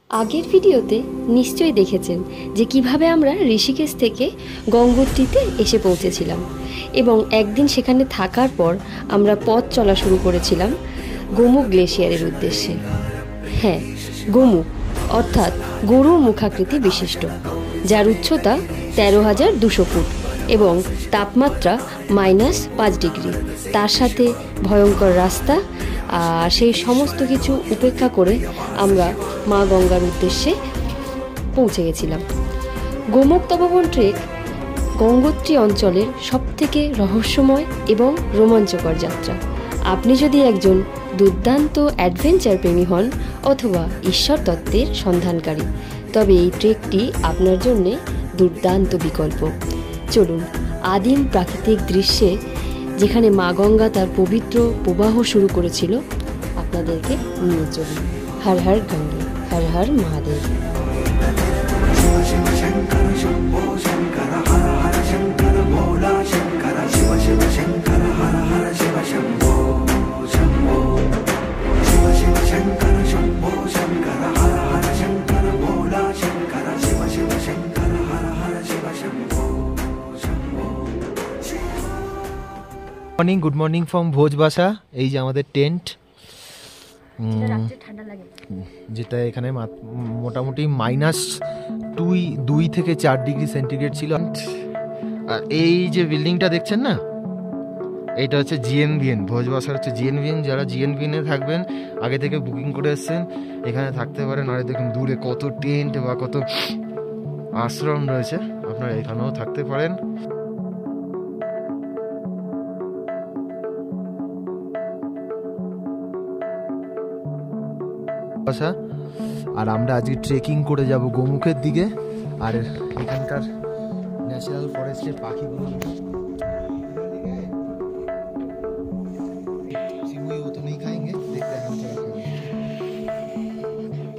আগের ভিডিওতে নিশ্চয়ই দেখেছেন যে কিভাবে আমরা ঋষিকেশ থেকে গঙ্গোত্রীতে এসে পৌঁছেছিলাম এবং একদিন সেখানে থাকার পর আমরা পথ চলা শুরু করেছিলাম গোমুখ গ্লেশিয়ারের উদ্দেশ্যে। হ্যাঁ, গোমুখ অর্থাৎ গরুর মুখাকৃতি বিশিষ্ট, যার উচ্চতা 13,200 ফুট এবং তাপমাত্রা -5 ডিগ্রি। তার সাথে ভয়ঙ্কর রাস্তা, আর সেই সমস্ত কিছু উপেক্ষা করে আমরা মা গঙ্গার উদ্দেশ্যে পৌঁছে গেছিলাম। গোমুখ তপোবন ট্রেক গঙ্গোত্রী অঞ্চলের সবথেকে রহস্যময় এবং রোমাঞ্চকর যাত্রা। আপনি যদি একজন দুর্দান্ত অ্যাডভেঞ্চার প্রেমী হন অথবা ঈশ্বর তত্ত্বের সন্ধানকারী, তবে এই ট্রেকটি আপনার জন্যে দুর্দান্ত বিকল্প। চলুন আদিম প্রাকৃতিক দৃশ্যে, যেখানে মা গঙ্গা তার পবিত্র প্রবাহ শুরু করেছিল, আপনাদেরকে নিয়ে চলুন। Har Har Gange, Har Har Mahadev. Morning, good morning from Bhojbasa. এই যে আমাদের টেন্ট, যেটা এখানে মোটামুটি -2 থেকে 4 ডিগ্রি সেন্টিগ্রেড ছিল। আর এই যে বিল্ডিংটা দেখছেন না, এইটা হচ্ছে জিএনভিএন। ভোজবাসার হচ্ছে জিএনভিএন। যারা জিএনভিএনে থাকবেন, আগে থেকে বুকিং করে এসছেন, এখানে থাকতে পারেন। আর দেখুন দূরে কত টেন্ট বা কত আশ্রম রয়েছে, আপনারা এখানেও থাকতে পারেন। আর আমরা আজকে ট্রেকিং করে যাব গোমুখের দিকে। আর এখানকার ন্যাশনাল ফরেস্টের পাখিগুলো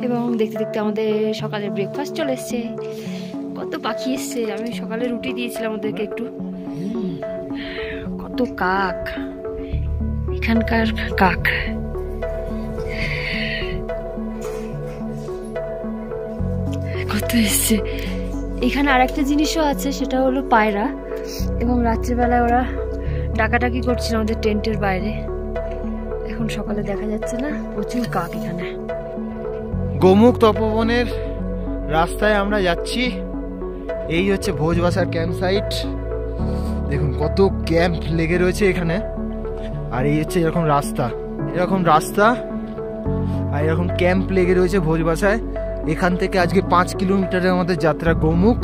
এবং দেখতে দেখতে আমাদের সকালের ব্রেকফাস্ট চলে এসছে। কত পাখি এসছে, আমি সকালে রুটি দিয়েছিলাম ওদেরকে একটু। কত কাক, এখানকার কাক। কত এসছে। এখানে আর একটা জিনিসও আছে, সেটা হলো পায়রা। এবং রাত্রেবেলায় ওরা ডাকাডাকি করছিল আমাদের টেন্টের বাইরে। এখন সকালে দেখা যাচ্ছে না, প্রচুর কাক এখানে। গোমুখ তপোবনের রাস্তায় আমরা যাচ্ছি। এই হচ্ছে ভোজবাসার ক্যাম্প সাইট। দেখুন কত ক্যাম্প লেগে রয়েছে এখানে। আর এই হচ্ছে এরকম রাস্তা আর এরকম ক্যাম্প লেগে রয়েছে ভোজবাসায়। এখান থেকে আজকে 5 কিলোমিটারের আমাদের যাত্রা গোমুখ।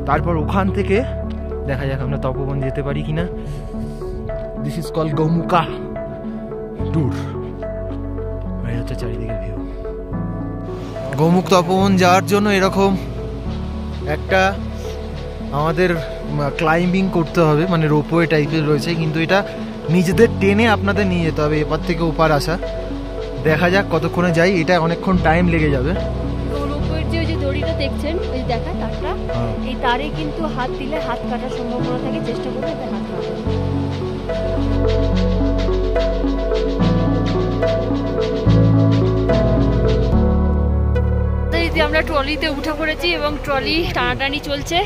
তারপর ওখান থেকে দেখা যাক আমরা তপোবন যেতে পারি কিনা। This is call Gaumukh tour. এই হচ্ছে চারিদিকে ভিউ। গোমুখ তপোবন যাওয়ার জন্য এরকম একটা আমাদের ক্লাইম্বিং করতে হবে, মানে রোপওয়ে টাইপের রয়েছে, কিন্তু এটা নিজেদের টেনে আপনাদের নিয়ে যেতে হবে এপার থেকে ওপার আসা। দেখা যাক কতক্ষণে যাই, এটা অনেকক্ষণ টাইম লেগে যাবে। রোপওয়ের যে দড়িটা দেখছেন, ওই দেখা তারটা, এই তারে কিন্তু হাত দিলে হাত কাটার সম্ভাবনা থাকে। চেষ্টা করবে হাত কাটা। আমরা ট্রলিতে উঠে পড়েছি এবং ট্রলি টানাটানি চলছে।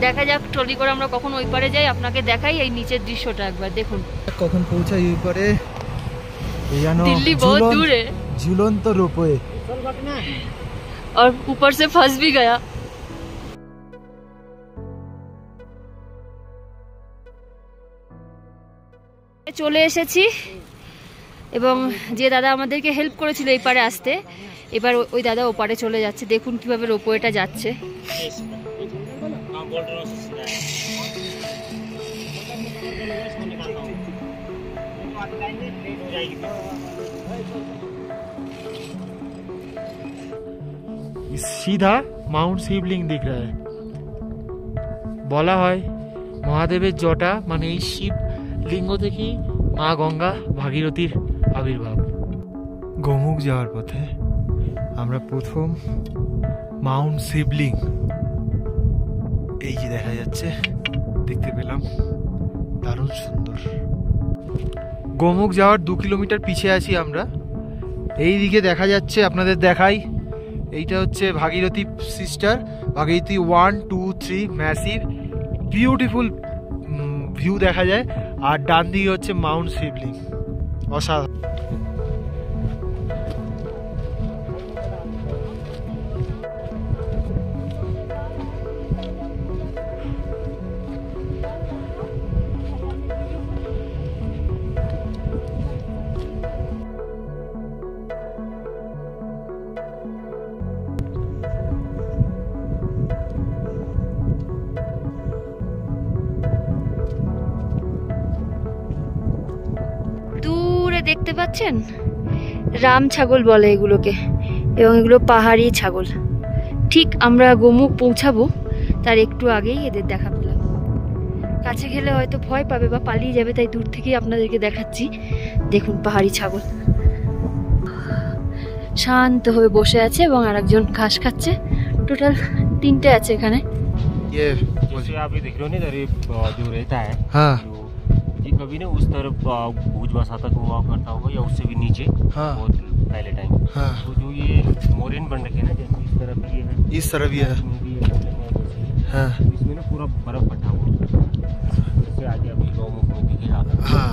দেখা যাক ট্রলি করে আমরা কখন ওই পারে যাই। আপনাকে দেখাই এই নিচের দৃশ্যটা একবার দেখুন। কখন পৌঁছাই ওই পারে? दिल्ली बहुत दूर है। झूलন্ত रोपवे और ऊपर से फंस भी गया। চলে এসেছি এবং যে দাদা আমাদেরকে হেল্প করেছিল এই পারে আসতে, এবার ওই দাদা ওপারে চলে যাচ্ছে। দেখুন কিভাবে রোপওয়েটা যাচ্ছে। सीधा माउंट शिवलिंग दिख रहा है। বলা হয় মহাদেবের জটা, মানে এই শিব লিঙ্গ থেকেই মা গঙ্গা ভাগীরথীর আবির্ভাব। গোমুখ যাওয়ার পথে আমরা প্রথম মাউন্ট শিবলিং, এই যে দেখা যাচ্ছে, দেখতে পেলাম। দারুণ সুন্দর। গোমুখ যাওয়ার 2 কিলোমিটার পিছিয়ে আছি আমরা। এই দিকে দেখা যাচ্ছে, আপনাদের দেখাই, এইটা হচ্ছে Bhagirathi sister, Bhagirathi 1 2 3 massive beautiful view দেখা যায়। আর ডান দিকে হচ্ছে মাউন্ট শিবলিং, অসাধারণ। দেখতে পাচ্ছেন রাম ছাগল বলে এগুলোকে, এবং এগুলো পাহাড়ি ছাগল। ঠিক আমরা গোমুখ পৌঁছাবো তার একটু আগেই এদের দেখা পেলাম। কাছে গেলে হয়তো ভয় পাবে বা পালিয়ে যাবে, তাই দূর থেকেই আপনাদেরকে দেখাচ্ছি। দেখুন পাহাড়ি ছাগল শান্ত হয়ে বসে আছে এবং আরেকজন ঘাস খাচ্ছে। টোটাল 3টে আছে এখানে। आप ये देख रहे हो ना, इधर जो रहता है, हाँ जी कभी ना उस तरफ भुज बसा तक हुआ करता होगा या उससे भी नीचे, हाँ। बहुत पहले टाइम। हाँ। तो जो ये मोरेन बन रखे हैं ना, जैसे इस तरफ ये है, इस तरफ ये है, इसमें भी ये बन रखे हैं, हाँ तो इसमें ना पूरा बर्फ फटा हुआ है। जैसे आगे अभी गौमुख में दिखेगा। हाँ।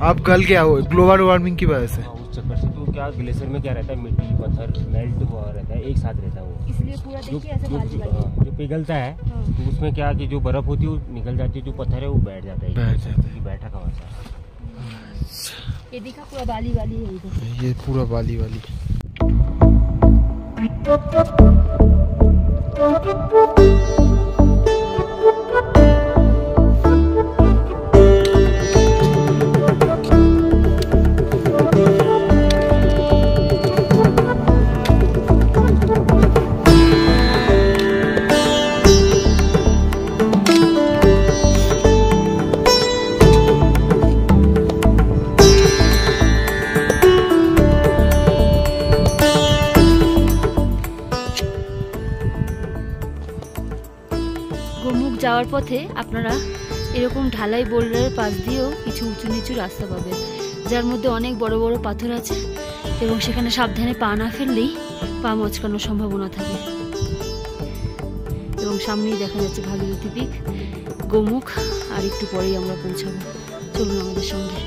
अब गल गया वो ग्लोबल वार्मिंग की वजह से। उस चक्कर से तो क्या ग्लेशियर में क्या रहता है, मिट्टी पत्थर मेल्ट हुआ रहता है, एक साथ रहता है वो, इसलिए पूरा देखिए ऐसे बाली बाली। जो पिघलता है तो उसमें क्या कि जो बर्फ होती है वो निकल जाती है, जो पत्थर है वो बैठ जाता है, बैठा का वैसा। ये दिखा पूरा बाली वाली है इधर। ये पूरा बाली वाली। গোমুখ যাওয়ার পথে আপনারা এরকম ঢালাই বোল্ডারের পাশ দিয়েও কিছু উঁচু নিচু রাস্তা পাবেন, যার মধ্যে অনেক বড় বড় পাথর আছে এবং সেখানে সাবধানে পা না ফেললেই পা মচকানোর সম্ভাবনা থাকে। এবং সামনেই দেখা যাচ্ছে ভাগীরথী পিক, গোমুখ আর একটু পরেই আমরা পৌঁছাবো। চলুন আমাদের সঙ্গে।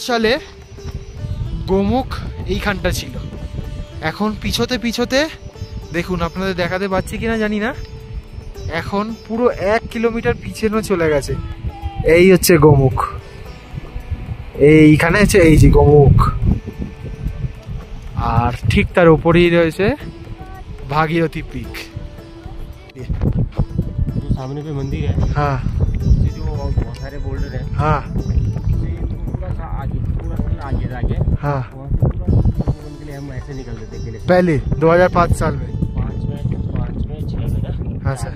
সালে গোমুখ এইখানটা ছিল, এখন পিছতে পিছতে দেখুন, আপনাদের দেখাতে পাচ্ছি কিনা জানি না, এখন পুরো 1 কিলোমিটার পিছনে চলে গেছে। এই হচ্ছে গোমুখ, এইখানে হচ্ছে এই যে গোমুখ, আর ঠিক তার উপরেই রয়েছে भागीरथी पीक। जो सामने पे मंदिर है, हाँ उससे जो बहुत सारे बोल्डर है, हाँ थोड़ा सा आगे जाके, हाँ वहाँ से पूरा के लिए हम ऐसे निकलते थे पहले पहले 2005 साल में। 5 में 6 में ना। हाँ सर,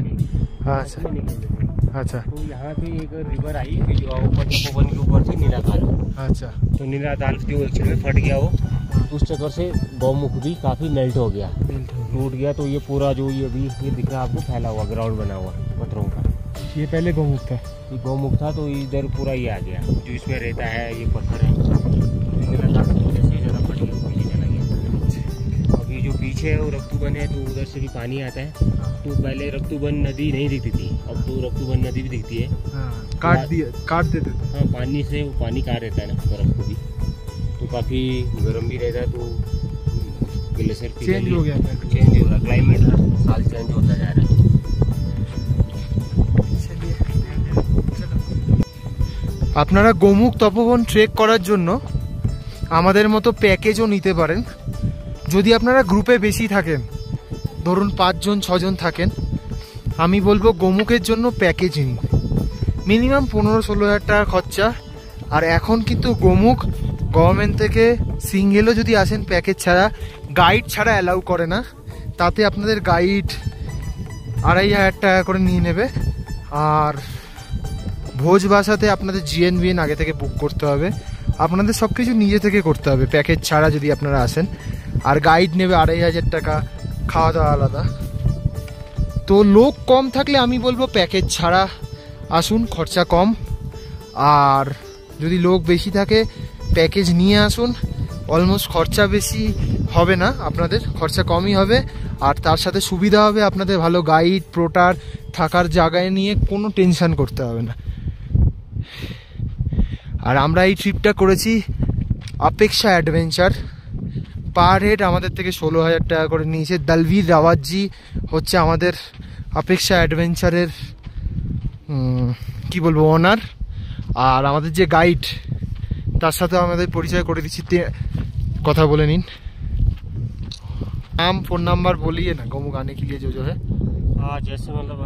हाँ सर, निकलते थे। अच्छा तो यहाँ पे एक रिवर आई जो ऊपर तपोवन के ऊपर से नीलाताल, अच्छा, तो नीलाताल जो एक्चुअली में फट गया वो, उस चक्कर से गौमुख भी काफी मेल्ट हो गया, टूट गया। तो ये पूरा जो ये अभी ये दिख रहा है आपको, फैला हुआ ग्राउंड बना हुआ पत्थरों का, ये पहले गोमुख था। ये गौमुख था। तो इधर पूरा ये आ गया, जो इसमें रहता है ये पत्थर है, नीलाताल की वजह से ज़्यादा फट गया, पीछे चला गया। अभी जो पीछे है वो रक्तुबन है, तो उधर से भी पानी आता है। तो पहले रक्तुबन नदी नहीं दिखती थी, अब तो रक्तुबन नदी भी दिखती है। काट देते थे। हाँ, पानी से वो पानी कहाँ रहता है ना, बर्फ को भी, तो काफ़ी गर्म भी रहता है। तो ग्लेशियर चेंज हो गया, चेंज हो रहा, क्लाइमेट हर साल चेंज होता जा रहा है। আপনারা গোমুখ তপোবন ট্রেক করার জন্য আমাদের মতো প্যাকেজও নিতে পারেন। যদি আপনারা গ্রুপে বেশি থাকেন, ধরুন 5 জন 6 জন থাকেন, আমি বলবো গোমুখের জন্য প্যাকেজ নিন, মিনিমাম 15-16 হাজার টাকা খরচা। আর এখন কিন্তু গোমুখ গভর্নমেন্ট থেকে সিঙ্গেলও যদি আসেন প্যাকেজ ছাড়া, গাইড ছাড়া অ্যালাউ করে না, তাতে আপনাদের গাইড 2500 টাকা করে নিয়ে নেবে। আর ভোজ বাসাতে আপনাদের জিএনবিএন আগে থেকে বুক করতে হবে, আপনাদের সব কিছু নিজে থেকে করতে হবে প্যাকেজ ছাড়া যদি আপনারা আসেন। আর গাইড নেবে 2500 টাকা, খাওয়া দাওয়া আলাদা। তো লোক কম থাকলে আমি বলবো প্যাকেজ ছাড়া আসুন, খরচা কম। আর যদি লোক বেশি থাকে প্যাকেজ নিয়ে আসুন, অলমোস্ট খরচা বেশি হবে না, আপনাদের খরচা কমই হবে। আর তার সাথে সুবিধা হবে আপনাদের, ভালো গাইড, পোর্টার, থাকার জায়গায় নিয়ে কোনো টেনশন করতে হবে না। আর আমরা এই ট্রিপটা করেছি অপেক্ষা অ্যাডভেঞ্চার, পার হেড আমাদের থেকে 16,000 টাকা করে নিয়েছে। দলবীর রাওয়াতজি হচ্ছে আমাদের অপেক্ষা অ্যাডভেঞ্চারের কি বলবো ওনার। আর আমাদের যে গাইড তার সাথে আমাদের পরিচয় করে দিচ্ছি, কথা বলে নিন। नाम फोन नंबर बोलिए ना गोमुख आने के लिए जो है। जैसे मतलब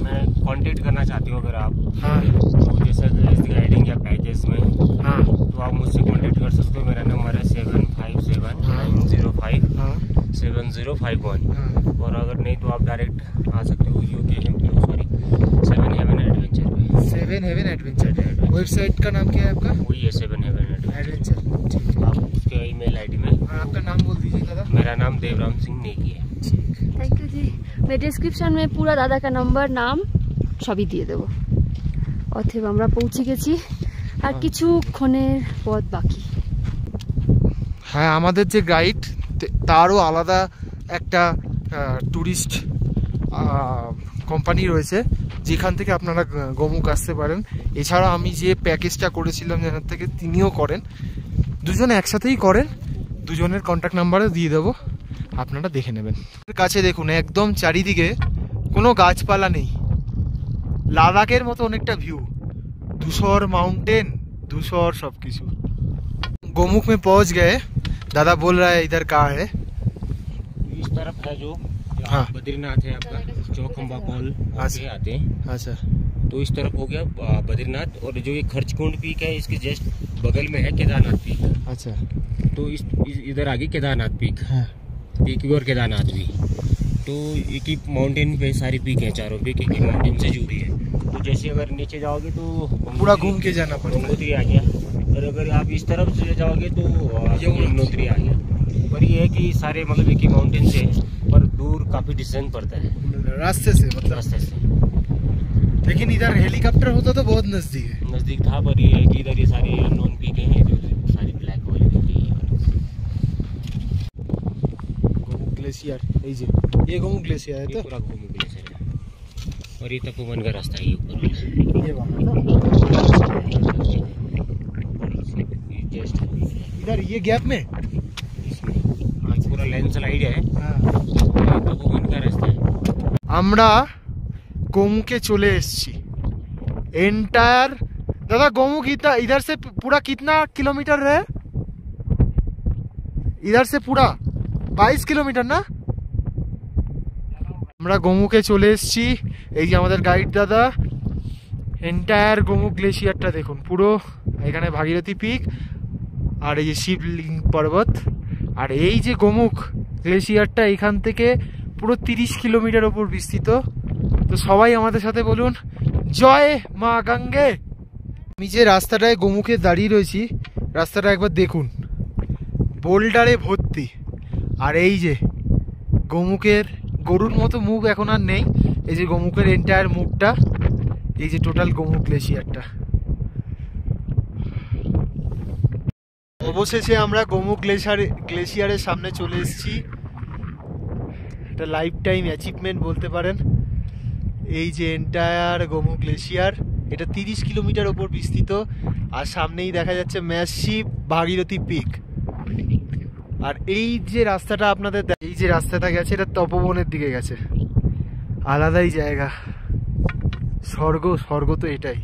मैं कांटेक्ट करना चाहती हूँ अगर आप, हाँ तो जैसे गाइडिंग या पैकेज में, हाँ तो आप मुझसे कांटेक्ट कर सकते हो। मेरा नंबर है 7579057051। और अगर नहीं तो आप डायरेक्ट आ सकते हो यूके सॉरी 7 हेवन एडवेंचर पे। 7 हेवन एडवेंचर वेबसाइट का नाम क्या है आपका? वही है 7 हेवन एडवेंचर। आप उसके ईमेल आईडी में। आपका नाम बोल दीजिए दादा। मेरा नाम देवराम सिंह नेगी है। থ্যাংক ইউ জি। मैं डिस्क्रिप्शन में पूरा दादा का नंबर नाम সবই দিয়ে দেবো। অতএব আমরা পৌঁছে গেছি, আর কিছুক্ষণের পথ বাকি। হ্যাঁ, আমাদের যে গাইড তারও আলাদা একটা ট্যুরিস্ট কোম্পানি রয়েছে যেখান থেকে আপনারা গোমুখ আসতে পারেন। এছাড়া আমি যে প্যাকেজটা করেছিলাম যেখান থেকে তিনিও করেন, দুজনে একসাথেই করেন। দুজনের কন্ট্যাক্ট নাম্বারও দিয়ে দেবো, আপনারা দেখে নেবেন। কাছে দেখুন একদম চারিদিকে কোনো গাছপালা নেই, লাদাখের মতো অনেকটা ভিউ, ধূসর माउंटेन, धूसर सब किछु। गोमुख में पहुंच गए, दादा बोल रहा है इधर कहाँ है? इस तरफ है जो हाँ। बद्रीनाथ है आपका, चौखंबा कॉल आते हैं। अच्छा, तो इस तरफ हो गया बद्रीनाथ, और जो ये खर्चकुंड पीक है इसके जस्ट बगल में है केदारनाथ पीक। अच्छा, तो इधर आगे केदारनाथ पीक, हाँ। पीक भी और केदारनाथ भी। तो एक ही माउंटेन पे सारी पीक है, चारों पीक एक ही माउंटेन से जुड़ी है। तो जैसे अगर नीचे जाओगे तो पूरा घूम के जाना पड़ेगा। गंगोत्री आ गया, और अगर आप इस तरफ चले जाओगे तो यमुनोत्री आ गया। पर ये है कि सारे मतलब एक ही माउंटेन से, पर दूर काफी डिस्टेंस पड़ता है रास्ते से, मतलब रास्ते से। लेकिन इधर हेलीकॉप्टर होता तो बहुत नजदीक है। नजदीक था, पर ये है कि इधर ये सारी अननोन पीक है जो सारी ब्लैक वाली दिख रही है। गोमुख ग्लेशियर, ये गोमुख ग्लेशियर है ये तो पूरा गोमुख ग्लेशियर है, और ये तपोवन का रास्ता है ये ऊपर वाला। ये वहाँ ये जस्ट इधर ये गैप में इसमें पूरा लैंडस्लाइड है, हाँ। ये तपोवन का रास्ता है। আমরা गोमुखे चले एसছি एंटायर। दादा गोमुख इधर से पूरा कितना किलोमीटर है? इधर से पूरा 22 किलोमीटर ना? আমরা গোমুখে চলে এসেছি। এই যে আমাদের গাইড দাদা, এন্টায়ার গোমুখ গ্লেশিয়ারটা দেখুন, পুরো এখানে ভাগীরথী পিক আর এই যে শিবলিঙ্গ পর্বত। আর এই যে গোমুখ গ্লেশিয়ারটা এখান থেকে পুরো 30 কিলোমিটার ওপর বিস্তৃত। তো সবাই আমাদের সাথে বলুন জয় মা গঙ্গে। আমি যে রাস্তাটায় গোমুখে দাঁড়িয়ে রয়েছি, রাস্তাটা একবার দেখুন, বোল্ডারে ভর্তি। আর এই যে গোমুখের গরুর মতো মুখ এখন আর নেই, এই যে গোমুখের এন্টায়ার মুখটা, এই যে টোটাল গোমুখ গ্লেশিয়ারটা। অবশেষে আমরা গোমুখ গ্লেশিয়ারের সামনে চলে এসেছি। এটা লাইফ টাইম অ্যাচিভমেন্ট বলতে পারেন। এই যে এন্টায়ার গোমুখ গ্লেশিয়ার, এটা 30 কিলোমিটার ওপর বিস্তৃত। আর সামনেই দেখা যাচ্ছে ম্যাসিভ ভাগীরথী পিক। আর এই যে রাস্তাটা আপনাদের, এই যে রাস্তাটা গেছে এটা তপবনের দিকে গেছে, আলাদাই জায়গা, স্বর্গ। স্বর্গ তো এটাই।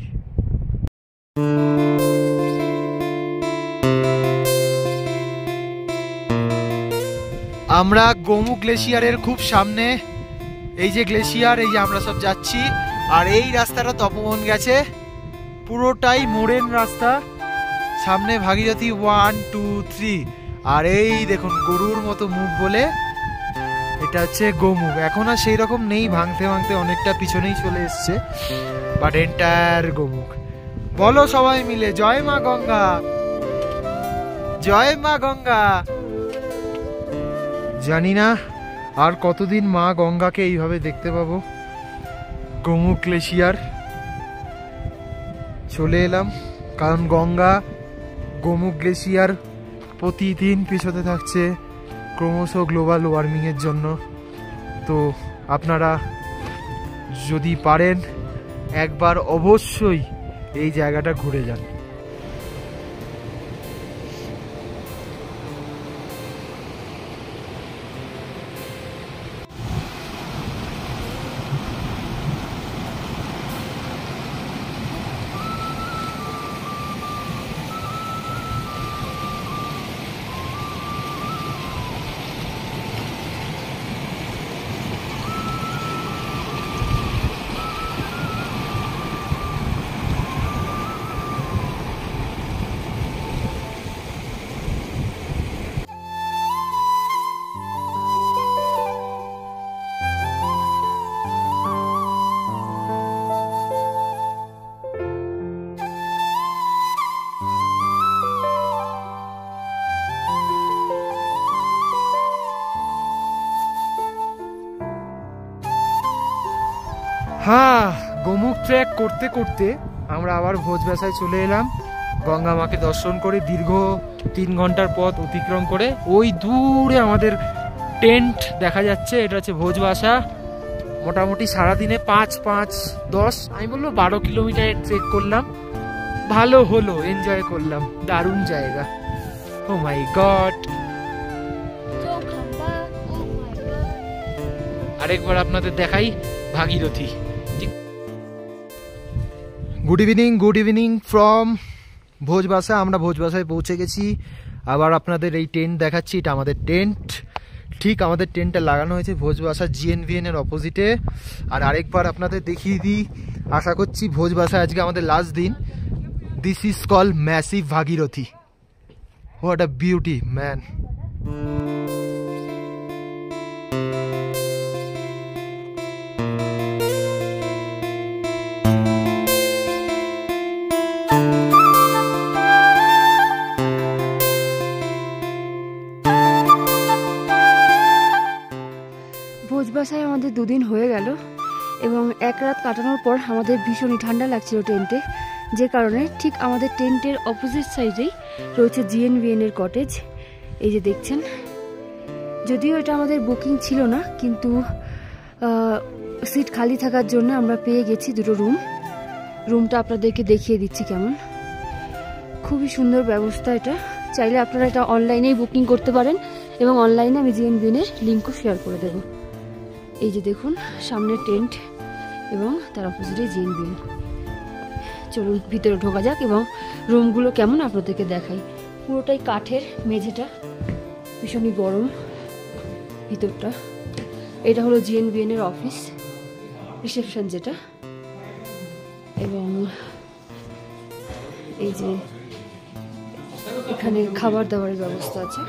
আমরা গোমুখ গ্লেশিয়ারের খুব সামনে, এই যে গ্লেশিয়ার, এই যে আমরা সব যাচ্ছি। আর এই রাস্তাটা তপবন গেছে, পুরোটাই মোড়েন রাস্তা। সামনে ভাগীরথী 1 2 3। আর এই দেখুন গরুর মতো মুখ বলে এটা হচ্ছে গোমুখ। এখন আর সেই রকম নেই, ভাঙতে ভাঙতে অনেকটা পিছনেই চলে এসছে, বাট এন্টায়ার গোমুখ। বলো সবাই মিলে জয় মা গঙ্গা, জয় মা গঙ্গা। জানি না আর কতদিন মা গঙ্গাকে এইভাবে দেখতে পাবো। গোমুখ গ্লেশিয়ার চলে এলাম, কারণ গঙ্গা গোমুখ গ্লেশিয়ার প্রতিদিন পিছতে থাকছে ক্রমশ গ্লোবাল ওয়ার্মিংয়ের জন্য। তো আপনারা যদি পারেন একবার অবশ্যই এই জায়গাটা ঘুরে যান। হ্যাঁ, গোমুখ ট্রেক করতে করতে আমরা আবার ভোজবাসায় চলে এলাম। গঙ্গা মাকে দর্শন করে দীর্ঘ 3 ঘন্টার পথ অতিক্রম করে ওই দূরে আমাদের টেন্ট দেখা যাচ্ছে। এটা হচ্ছে ভোজবাসা। মোটামুটি সারাদিনে 5-5-10 আমি বলবো 12 কিলোমিটার ট্রেক করলাম। ভালো হলো, এনজয় করলাম, দারুণ জায়গা। Oh my god. আরেকবার আপনাদের দেখাই Bhagirathi. Good evening from Bhojbasa. আমরা ভোজবাসায় পৌঁছে গেছি। আবার আপনাদের এই টেন্ট দেখাচ্ছি, এটা আমাদের টেন্ট। ঠিক আমাদের টেন্টটা লাগানো হয়েছে ভোজবাসা GNVN এর অপোজিটে। আর আরেকবার আপনাদের দেখিয়ে দিই, আশা করছি ভোজবাসা আজকে আমাদের লাস্ট দিন। This is call massive Bhagirathi. What a beauty man. ভোজবাসায় আমাদের 2 দিন হয়ে গেল এবং 1 রাত কাটানোর পর আমাদের ভীষণই ঠান্ডা লাগছিল টেন্টে, যে কারণে ঠিক আমাদের টেন্টের অপোজিট সাইডেই রয়েছে GNVN এর কটেজ। এই যে দেখছেন, যদিও এটা আমাদের বুকিং ছিল না, কিন্তু সিট খালি থাকার জন্য আমরা পেয়ে গেছি 2টো রুম। রুমটা আপনাদেরকে দেখিয়ে দিচ্ছি কেমন। খুবই সুন্দর ব্যবস্থা এটা। চাইলে আপনারা এটা অনলাইনেই বুকিং করতে পারেন এবং অনলাইনে আমি GNVN এর লিঙ্কও শেয়ার করে দেবো। এই যে দেখুন সামনে টেন্ট এবং তার অপোজিটে GNVN। চলুন ভিতরে ঢোকা যাক এবং রুমগুলো কেমন আপনাদেরকে দেখাই। পুরোটাই কাঠের, মেঝেটা ভীষণই গরম ভিতরটা। এটা হলো GNVN এর অফিস, রিসেপশন যেটা। এবং এই যে এখানে খাবার দাবারের ব্যবস্থা আছে।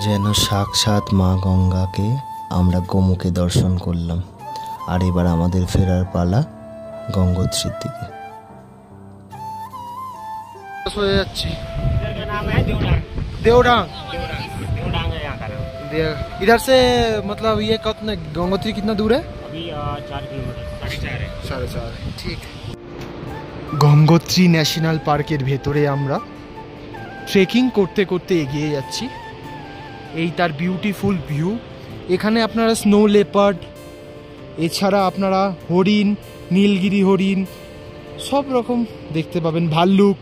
যেন সাক্ষাৎ মা গঙ্গাকে আমরা গোমুখে দর্শন করলাম। আর এবার আমাদের ফেরার পালা গঙ্গোত্রীর দিকে। হয়ে যাচ্ছি देवडांग। इधर से मतलब ये कितना गंगोत्री कितना दूर है? अभी 4 किलोमीटर, 4.5 है। 4.5 ठीक। গঙ্গোত্রী ন্যাশনাল পার্কের ভেতরে আমরা ট্রেকিং করতে করতে এগিয়ে যাচ্ছি। এই তার বিউটিফুল ভিউ। এখানে আপনারা স্নো লেপার্ড, এছাড়া আপনারা হরিণ, নীলগিরি হরিণ সব রকম দেখতে পাবেন, ভাল্লুক।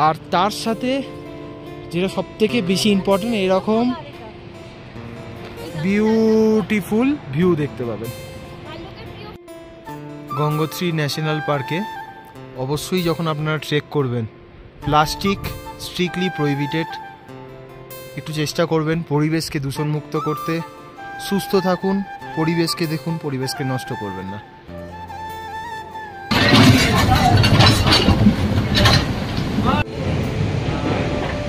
আর তার সাথে যেটা সব থেকে বেশি ইম্পর্টেন্ট, এরকম বিউটিফুল ভিউ দেখতে পাবেন। গঙ্গোত্রী ন্যাশনাল পার্কে অবশ্যই যখন আপনারা ট্রেক করবেন প্লাস্টিক স্ট্রিক্টলি প্রহিবিটেড। একটু চেষ্টা করবেন পরিবেশকে দূষণমুক্ত করতে। সুস্থ থাকুন, পরিবেশকে দেখুন, পরিবেশকে নষ্ট করবেন না।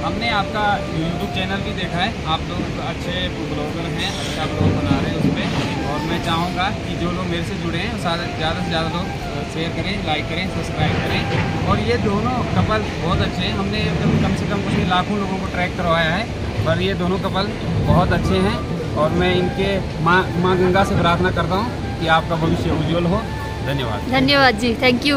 हमने आपका YouTube चैनल भी देखा है, आप लोग अच्छे ब्लॉगर हैं, अच्छा ब्लॉग बना रहे हैं उस पर, और मैं चाहूँगा कि जो लोग मेरे से जुड़े हैं ज़्यादा से ज़्यादा लोग शेयर करें, लाइक करें, सब्सक्राइब करें। और ये दोनों कपल बहुत अच्छे हैं, हमने कम से कम कुछ लाखों लोगों को ट्रैक करवाया है, पर ये दोनों कपल बहुत अच्छे हैं। और मैं इनके माँ गंगा से प्रार्थना करता हूँ कि आपका भविष्य उज्जवल हो। धन्यवाद। धन्यवाद जी, थैंक यू।